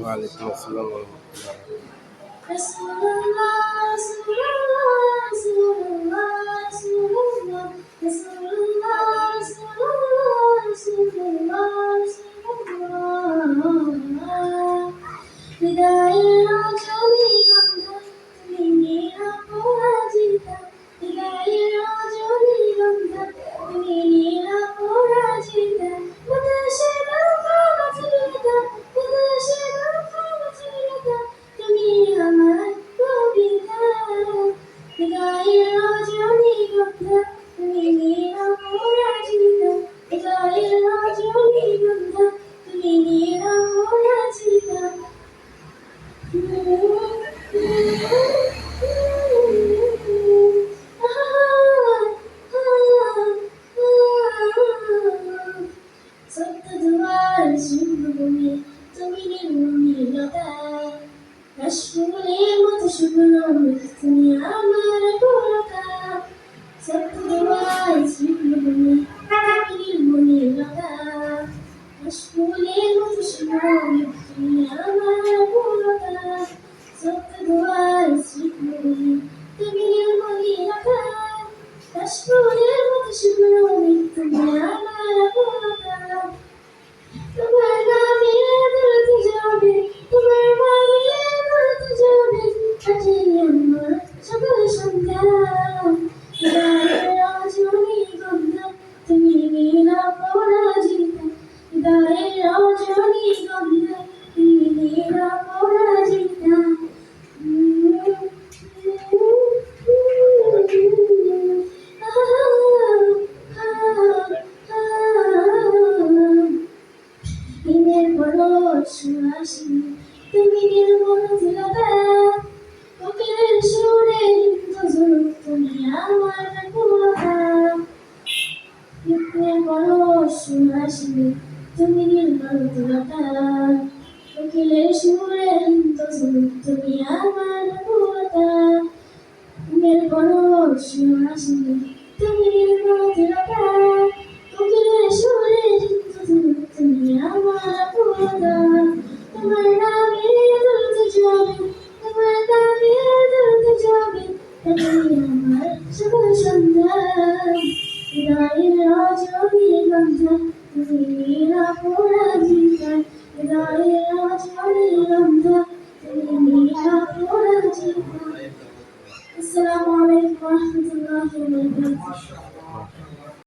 ওয়ালাইকুম আসসালাম ওয়া রাহমাতুল্লাহ। Rasulullah, Rasulullah, Rasulullah, Rasulullah, Rasulullah, Rasulullah, Rasulullah. হৃদয়ের রজনীগন্ধা তুমি নিরাপরাজিতা, হৃদয়ের রজনীগন্ধা তুমি নিরাপরাজিতা, বাতাসে বাঁকা বাঁচিতা, বাতাসে বাঁকা বাঁচিতা, তুমি আমার কবিতা। হৃদয়ের রজনীগন্ধা তুমি নিরাপরাজিতা, হৃদয়ের রজনীগন্ধা তুমি নিরাপরাজিতা। সত্য দুয়ার সিংহভূমি তুমি নির্মলীলতা, কাশফুলের মতো শুকনো তুমি আমার পুরতা। সত্য দুয়ার সিংহভূমি তুমি নির্মলীলতা, কাশফুলের মতো শুকনো তুমি আমার পুরতা। সত্য দুয়ার সিংহভূমি তুমি নির্মলীলতা, কাশফুলের মতো শুকনো তুমি আমার পুরতা। তোমার নামে দৌড়তে যাবে, তোমার নামে দৌড়তে যাবে, আজই আমার সকাল সন্ধ্যা। হৃদয়ের রজনীগন্ধা তুমি নিরাপরাজিতা, হৃদয়ের রজনীগন্ধা তুমি নিরাপরাজিতা। দিনের বড় সুহাসিনী তুমি নির্মল তিলকা, কোকিলের সুরে হিন্দুজনক তুমি আমার পুরতা। দিনের বড় সুহাসিনী তুমি নির্মল তিলকা, কোকিলের সুরে হিন্দুজনক তুমি আমার পুরতা। দিনের বড় সুহাসিনী তুমি নির্মল তিলকা, কোকিলের সুরে হিন্দুজনক তুমি আমার পুরতা। তোমার নামে দৌড়তে যাবে, তোমার নামে দৌড়তে যাবে, এটাই আমার সকাল সন্ধ্যা। হৃদয়ের রজনীগন্ধা তুমি